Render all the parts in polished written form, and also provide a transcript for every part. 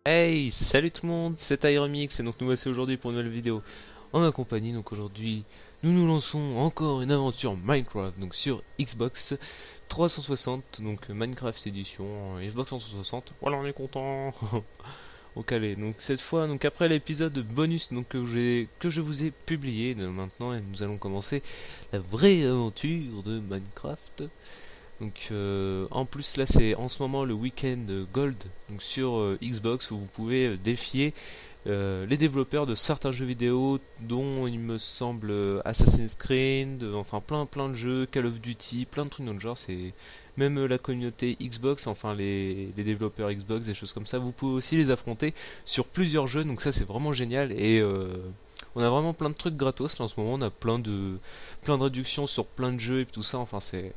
Hey, salut tout le monde, c'est Iremix et donc nous voici aujourd'hui pour une nouvelle vidéo en ma compagnie. Donc aujourd'hui, nous nous lançons encore une aventure Minecraft donc sur Xbox 360, donc Minecraft édition Xbox 360. Voilà, on est content. Au calé. Donc cette fois, donc après l'épisode bonus donc que je vous ai publié maintenant, et nous allons commencer la vraie aventure de Minecraft. Donc en plus là c'est en ce moment le week-end Gold donc sur Xbox où vous pouvez défier les développeurs de certains jeux vidéo dont il me semble Assassin's Creed, enfin plein de jeux, Call of Duty, plein de trucs dans le genre. C'est même la communauté Xbox, enfin les développeurs Xbox, des choses comme ça, vous pouvez aussi les affronter sur plusieurs jeux, donc ça c'est vraiment génial. Et on a vraiment plein de trucs gratos là en ce moment, on a plein de réductions sur plein de jeux et tout ça, enfin c'est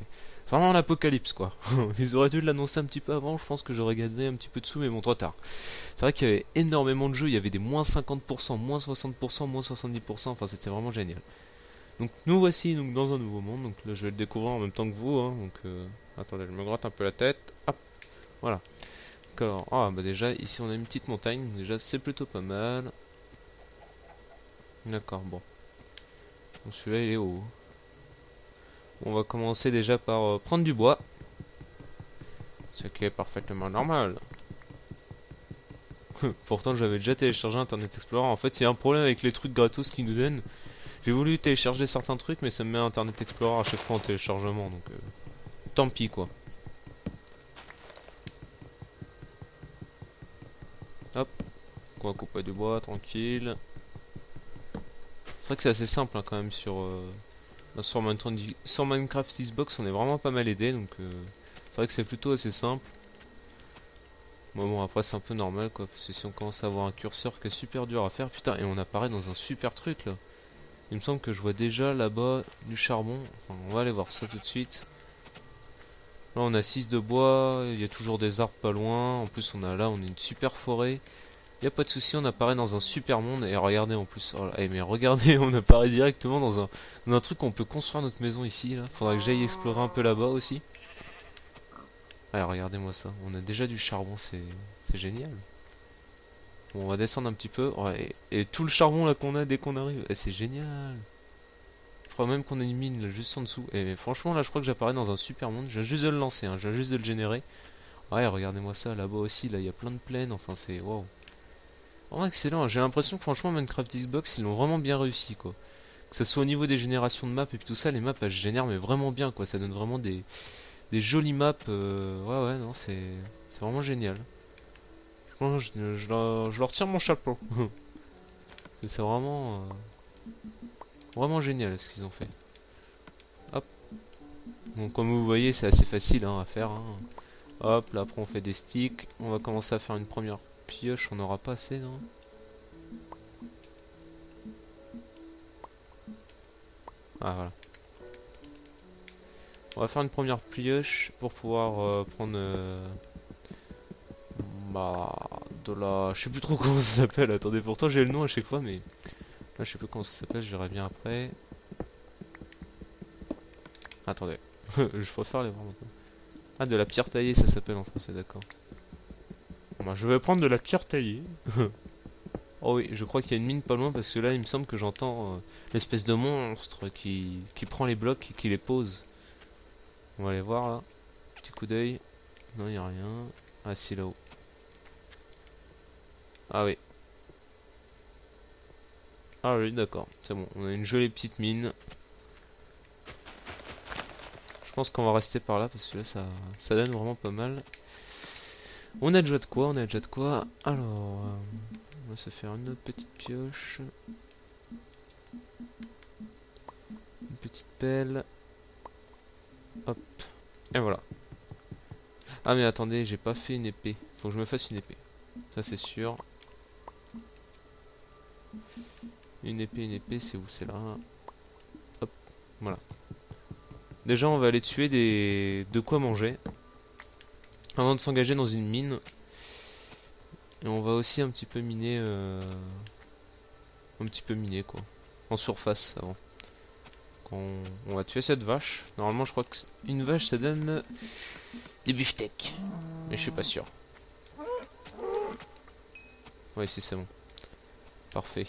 vraiment l'apocalypse quoi. Ils auraient dû l'annoncer un petit peu avant, je pense que j'aurais gagné un petit peu de sous, mais bon, trop tard. C'est vrai qu'il y avait énormément de jeux, il y avait des moins 50%, moins 60%, moins 70%, enfin c'était vraiment génial. Donc nous voici donc dans un nouveau monde, donc là je vais le découvrir en même temps que vous, hein, donc attendez, je me gratte un peu la tête, hop, voilà. Alors, ah bah déjà ici on a une petite montagne, déjà c'est plutôt pas mal. D'accord, bon. Donc celui-là il est haut. On va commencer déjà par prendre du bois, ce qui est parfaitement normal. Pourtant, j'avais déjà téléchargé Internet Explorer. En fait, il y a un problème avec les trucs gratos qu'ils nous donnent. J'ai voulu télécharger certains trucs, mais ça me met Internet Explorer à chaque fois en téléchargement. Donc, tant pis quoi. Hop, on va couper du bois, tranquille. C'est vrai que c'est assez simple hein, quand même sur Minecraft Xbox. On est vraiment pas mal aidé. Donc, c'est vrai que c'est plutôt assez simple. Bon, après, c'est un peu normal quoi. Parce que si on commence à avoir un curseur qui est super dur à faire, putain, et on apparaît dans un super truc là. Il me semble que je vois déjà là-bas du charbon. Enfin, on va aller voir ça tout de suite. Là, on a 6 de bois. Il y a toujours des arbres pas loin. En plus, on a une super forêt. Il y a pas de souci, on apparaît dans un super monde. Et regardez en plus. Oh là, mais regardez, on apparaît directement dans un truc où on peut construire notre maison ici. Là. Faudra que j'aille explorer un peu là-bas aussi. Ouais, regardez-moi ça. On a déjà du charbon, c'est génial. Bon, on va descendre un petit peu. Ouais, et tout le charbon là qu'on a dès qu'on arrive, c'est génial. Je crois même qu'on a une mine là, juste en dessous. Et franchement, là, je crois que j'apparais dans un super monde. Je viens juste de le lancer, hein. Je viens juste de le générer. Ouais, regardez-moi ça. Là-bas aussi, là, il y a plein de plaines. Enfin, c'est waouh. Vraiment excellent. J'ai l'impression que franchement, Minecraft Xbox, ils l'ont vraiment bien réussi, quoi. Que ce soit au niveau des générations de maps et puis tout ça, les maps, elles se génèrent, mais vraiment bien, quoi. Ça donne vraiment des jolies maps. Ouais, non, c'est vraiment génial. Franchement, je leur tire mon chapeau. C'est vraiment génial ce qu'ils ont fait. Hop. Donc comme vous voyez, c'est assez facile hein, à faire. Hein. Hop, là après on fait des sticks. On va commencer à faire une première pioche. On n'aura pas assez, non? Ah voilà. On va faire une première pioche pour pouvoir prendre bah de la. Je sais plus trop comment ça s'appelle. Attendez, pourtant j'ai le nom à chaque fois, mais là je sais plus comment ça s'appelle. Je verrai bien après. Attendez, je préfère les voir maintenant. Ah, de la pierre taillée, ça s'appelle en français, d'accord. Bon, bah, je vais prendre de la pierre taillée. Oh oui, je crois qu'il y a une mine pas loin parce que là, il me semble que j'entends l'espèce de monstre qui prend les blocs et qui les pose. On va aller voir là. Petit coup d'œil. Non, il n'y a rien. Ah, si, là-haut. Ah oui. Ah oui, d'accord. C'est bon. On a une jolie petite mine. Je pense qu'on va rester par là parce que là, ça donne vraiment pas mal. On a déjà de quoi, on a déjà de quoi. Alors, on va se faire une autre petite pioche. Une petite pelle. Hop. Et voilà. Ah mais attendez, j'ai pas fait une épée. Faut que je me fasse une épée. Ça c'est sûr. Une épée, c'est où? C'est là. Hop, voilà. Déjà on va aller tuer de quoi manger. Avant de s'engager dans une mine. Et on va aussi un petit peu miner. Un petit peu miner quoi. En surface avant. On va tuer cette vache. Normalement je crois que une vache ça donne des beefsteaks. Mais je suis pas sûr. Ouais, ici c'est bon. Parfait.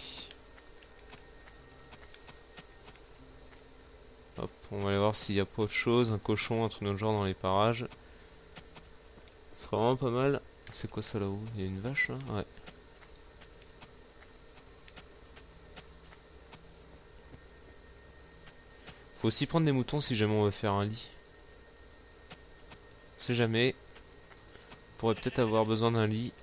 Hop, on va aller voir s'il y a pas autre chose, un cochon, un truc dans le genre dans les parages. Ce serait vraiment pas mal. C'est quoi ça là-haut? Il y a une vache là? Ouais. Faut aussi prendre des moutons si jamais on veut faire un lit. On sait jamais. On pourrait peut-être avoir besoin d'un lit.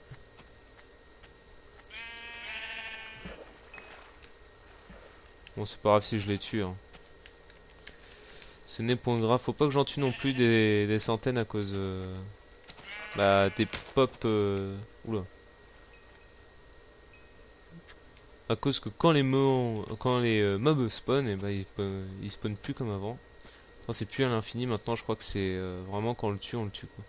Bon, c'est pas grave si je les tue, hein. Ce n'est point grave. Faut pas que j'en tue non plus des centaines à cause... bah, des pop... Oula. À cause que quand les mobs spawn, et bah, ils spawnent plus comme avant. Enfin, c'est plus à l'infini maintenant, je crois que c'est vraiment quand on le tue quoi.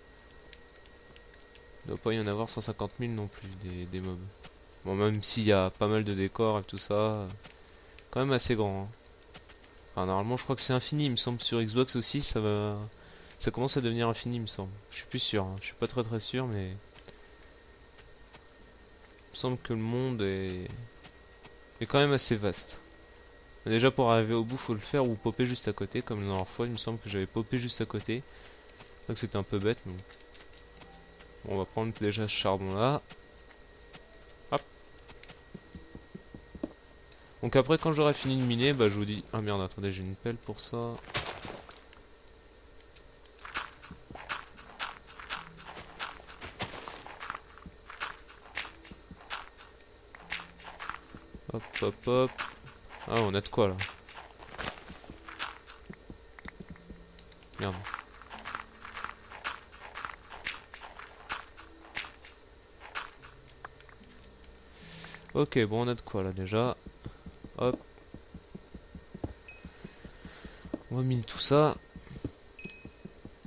Il doit pas y en avoir 150 000 non plus des mobs. Bon, même s'il y a pas mal de décors et tout ça, quand même assez grand, hein. Enfin, normalement, je crois que c'est infini, il me semble, sur Xbox aussi, ça commence à devenir infini, il me semble. Je suis plus sûr, hein. Je suis pas très sûr, mais il me semble que le monde est quand même assez vaste. Déjà pour arriver au bout faut le faire ou popper juste à côté comme la dernière fois il me semble que j'avais popé juste à côté. Donc c'était un peu bête mais bon. Bon, on va prendre déjà ce charbon là. Hop. Donc après quand j'aurai fini de miner bah je vous dis... Ah merde attendez j'ai une pelle pour ça. Hop hop hop. Ah on a de quoi là. Merde. Ok bon on a de quoi là déjà. Hop. On va miner tout ça.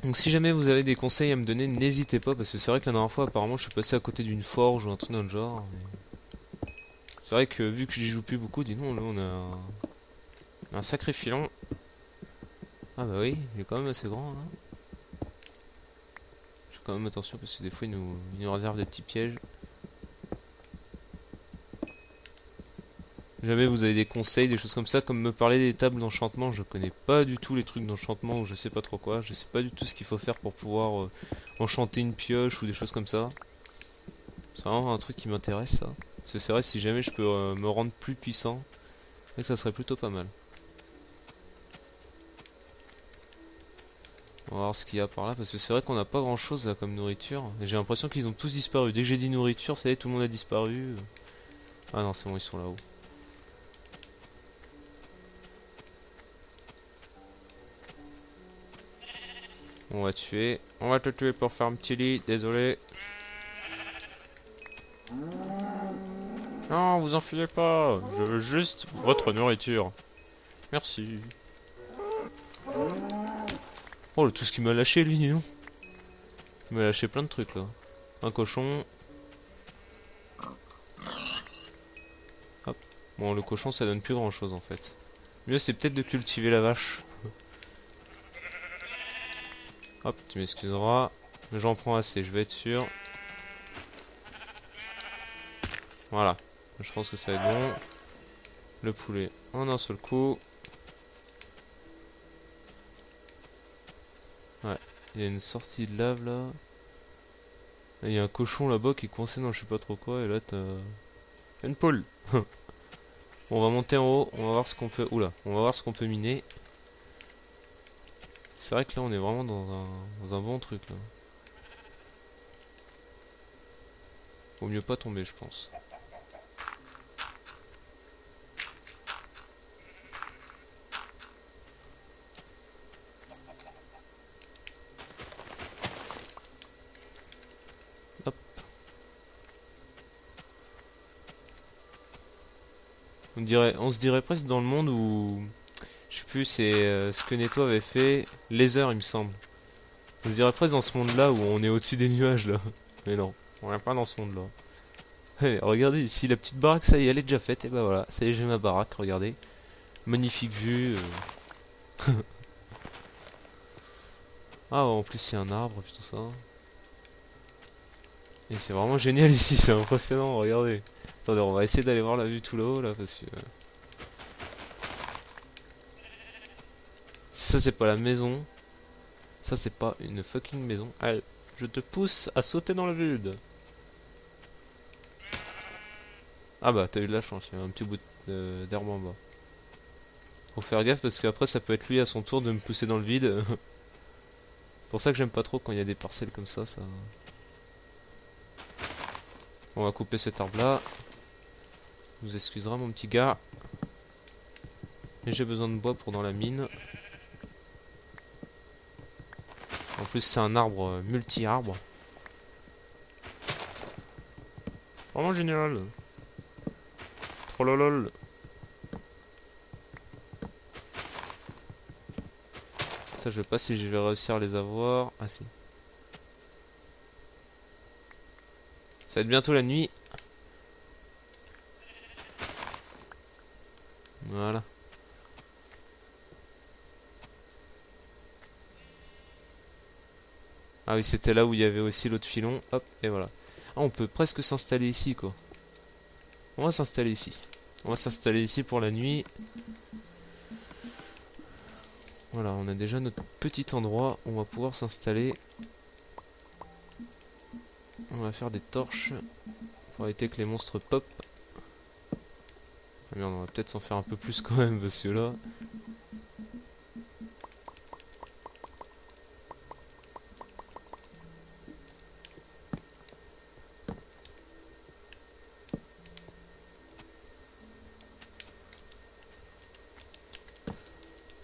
Donc si jamais vous avez des conseils à me donner, n'hésitez pas parce que c'est vrai que la dernière fois apparemment je suis passé à côté d'une forge ou un truc dans le genre. C'est vrai que vu que j'y joue plus beaucoup, dis donc là on a un sacré filon. Ah bah oui, il est quand même assez grand là. Je fais quand même attention parce que des fois il nous réserve des petits pièges. Jamais vous avez des conseils, des choses comme ça, comme me parler des tables d'enchantement, je connais pas du tout les trucs d'enchantement ou je sais pas trop quoi, je sais pas du tout ce qu'il faut faire pour pouvoir enchanter une pioche ou des choses comme ça. C'est vraiment un truc qui m'intéresse ça. Parce que c'est vrai si jamais je peux me rendre plus puissant, et ça serait plutôt pas mal. On va voir ce qu'il y a par là, parce que c'est vrai qu'on n'a pas grand chose là comme nourriture. Et j'ai l'impression qu'ils ont tous disparu. Dès que j'ai dit nourriture, ça y est, tout le monde a disparu. Ah non, c'est bon, ils sont là-haut. On va tuer. On va te tuer pour faire un petit lit, désolé. Non, vous enfuyez pas. Je veux juste votre nourriture. Merci. Oh, tout ce qu'il m'a lâché, lui, dis donc. Il m'a lâché plein de trucs, là. Un cochon. Hop. Bon, le cochon, ça donne plus grand-chose, en fait. Mieux, c'est peut-être de cultiver la vache. Hop, tu m'excuseras. J'en prends assez, je vais être sûr. Voilà. Je pense que ça va être bon. Le poulet en un seul coup. Ouais. Il y a une sortie de lave là. Il y a un cochon là-bas qui est coincé dans je sais pas trop quoi. Et là t'as une poule. Bon, on va monter en haut. On va voir ce qu'on peut... Oula. On va voir ce qu'on peut miner. C'est vrai que là on est vraiment dans un bon truc là. Vaut mieux pas tomber je pense. Hop. On se dirait presque dans le monde où... Je sais plus, c'est ce que Netto avait fait. Laser il me semble. On se dirait presque dans ce monde là où on est au-dessus des nuages là. Mais non, on n'est pas dans ce monde là. Hey, regardez ici la petite baraque, ça y est, elle est déjà faite. Et bah voilà, ça y est, j'ai ma baraque, regardez. Magnifique vue. Ah, en plus, il y a un arbre, puis tout ça. Et c'est vraiment génial ici, c'est impressionnant, regardez. Attendez, on va essayer d'aller voir la vue tout là-haut là parce que ça c'est pas la maison. Ça c'est pas une fucking maison. Allez, je te pousse à sauter dans le vide. Ah bah t'as eu de la chance, il y a un petit bout d'herbe en bas. Faut faire gaffe parce qu'après ça peut être lui à son tour de me pousser dans le vide. C'est pour ça que j'aime pas trop quand il y a des parcelles comme ça. On va couper cet arbre là. Vous excusera mon petit gars. Et j'ai besoin de bois pour dans la mine. En plus c'est un arbre multi-arbre. Vraiment génial. Trollolol. Ça je sais pas si je vais réussir à les avoir. Ah si. Ça va être bientôt la nuit. Voilà. Ah oui, c'était là où il y avait aussi l'autre filon. Hop, et voilà. Ah, on peut presque s'installer ici, quoi. On va s'installer ici. On va s'installer ici pour la nuit. Voilà, on a déjà notre petit endroit où on va pouvoir s'installer. On va faire des torches pour éviter que les monstres pop. Ah merde, on va peut-être s'en faire un peu plus quand même, parce que là...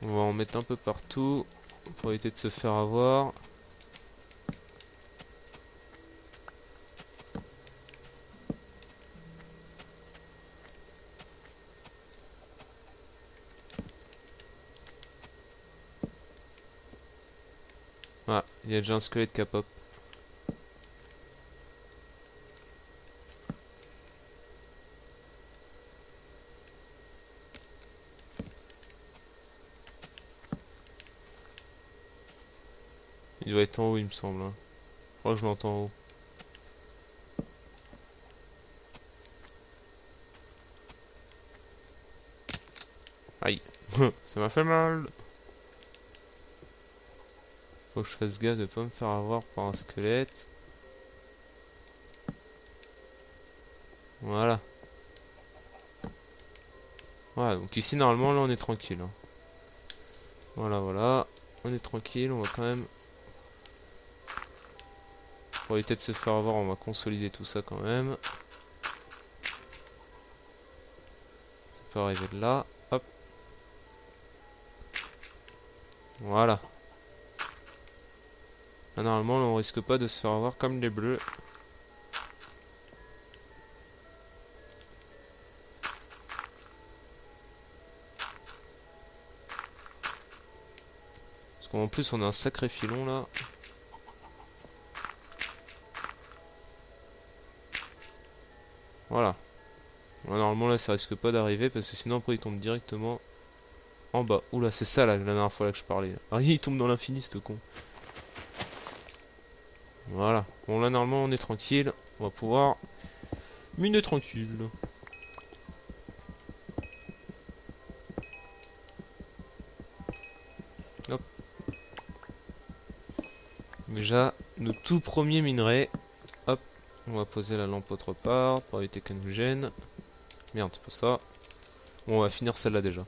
On va en mettre un peu partout pour éviter de se faire avoir. Ah, il y a déjà un squelette qui a pop. Il doit être en haut, il me semble. Hein. Je crois que je l'entends en haut. Aïe, ça m'a fait mal. Faut que je fasse gaffe de pas me faire avoir par un squelette. Voilà. Voilà, donc ici normalement là on est tranquille. Hein. Voilà, voilà. On est tranquille, on va quand même... Pour éviter de se faire avoir, on va consolider tout ça quand même. Ça peut arriver de là. Hop. Voilà. Là, normalement, là, on risque pas de se faire avoir comme les bleus. Parce qu'en plus, on a un sacré filon là. Voilà. Ouais, normalement, là, ça risque pas d'arriver parce que sinon, après, il tombe directement en bas. Oula, c'est ça là, la dernière fois là que je parlais. Ah, il tombe dans l'infini, ce con. Voilà. Bon, là, normalement, on est tranquille. On va pouvoir miner tranquille. Hop. Déjà, nos tout premiers minerais. Hop. On va poser la lampe autre part pour éviter qu'elle nous gêne. Merde, c'est pas ça. Bon, on va finir celle-là déjà.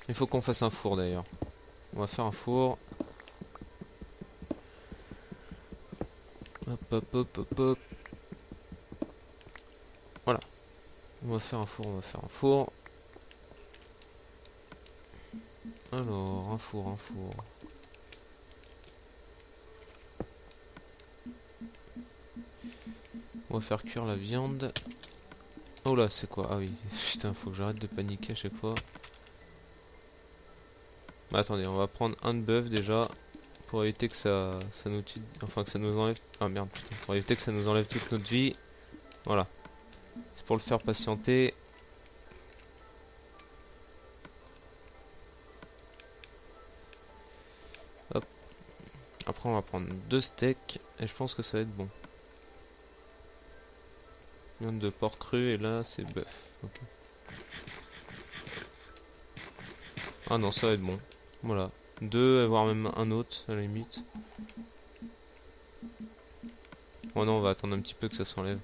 Il faut qu'on fasse un four d'ailleurs. On va faire un four. Hop, hop, hop, hop, hop. Voilà. On va faire un four, on va faire un four. Alors, un four, un four. On va faire cuire la viande. Oh là, c'est quoi? Ah oui, putain, faut que j'arrête de paniquer à chaque fois. Bah, attendez, on va prendre un de bœuf déjà. Pour éviter que ça nous tue. Enfin, que ça nous enlève. Ah merde, putain. Pour éviter que ça nous enlève toute notre vie. Voilà. C'est pour le faire patienter. Après on va prendre 2 steaks et je pense que ça va être bon. Viande de porc cru et là c'est bœuf. Okay. Ah non, ça va être bon. Voilà. 2, voire même un autre à la limite. Oh non, on va attendre un petit peu que ça s'enlève.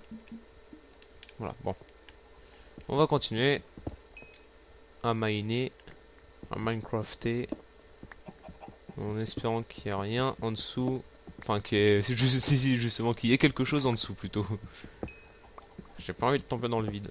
Voilà, bon. On va continuer à miner, à minecrafter, en espérant qu'il n'y ait rien en dessous. Enfin, qu'il y ait, justement, qu'il y ait quelque chose en dessous plutôt. J'ai pas envie de tomber dans le vide.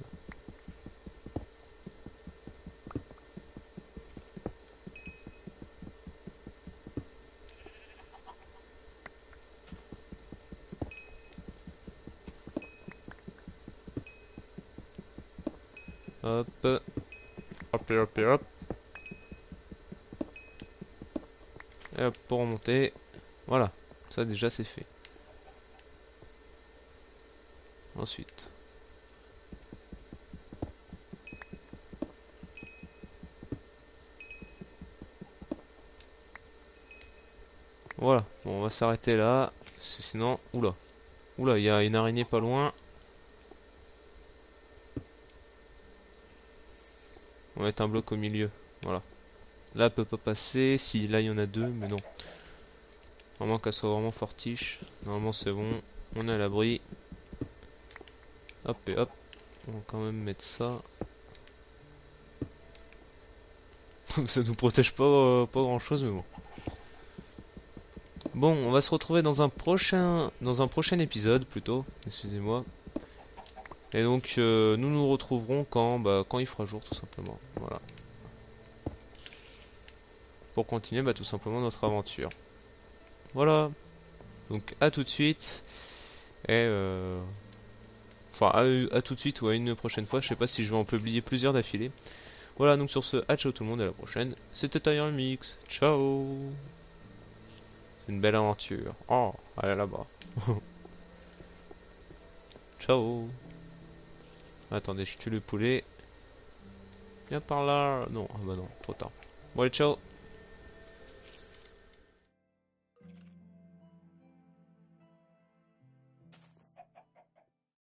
Hop. Hop, hop, hop. Et hop, pour remonter. Voilà. Ça déjà c'est fait. Ensuite. Voilà. Bon, on va s'arrêter là. Parce que sinon... Oula. Oula, il y a une araignée pas loin. On va mettre un bloc au milieu. Voilà. Là, elle peut pas passer. Si, là, il y en a 2, mais non. Vraiment qu'elle soit vraiment fortiche. Normalement, c'est bon. On est à l'abri. Hop et hop. On va quand même mettre ça. Ça nous protège pas grand chose, mais bon. Bon, on va se retrouver dans un prochain épisode plutôt. Excusez-moi. Et donc, nous nous retrouverons quand il fera jour, tout simplement. Voilà. Pour continuer, tout simplement notre aventure. Voilà. Donc, à tout de suite. Et enfin, à tout de suite ou à une prochaine fois. Je sais pas si je vais en publier plusieurs d'affilée. Voilà, donc sur ce, ciao tout le monde, à la prochaine. C'était Iron Mix. Ciao. C'est une belle aventure. Oh, allez là-bas. Ciao. Attendez, je tue le poulet. Viens par là. Non, ah bah non, trop tard. Bon allez, ciao.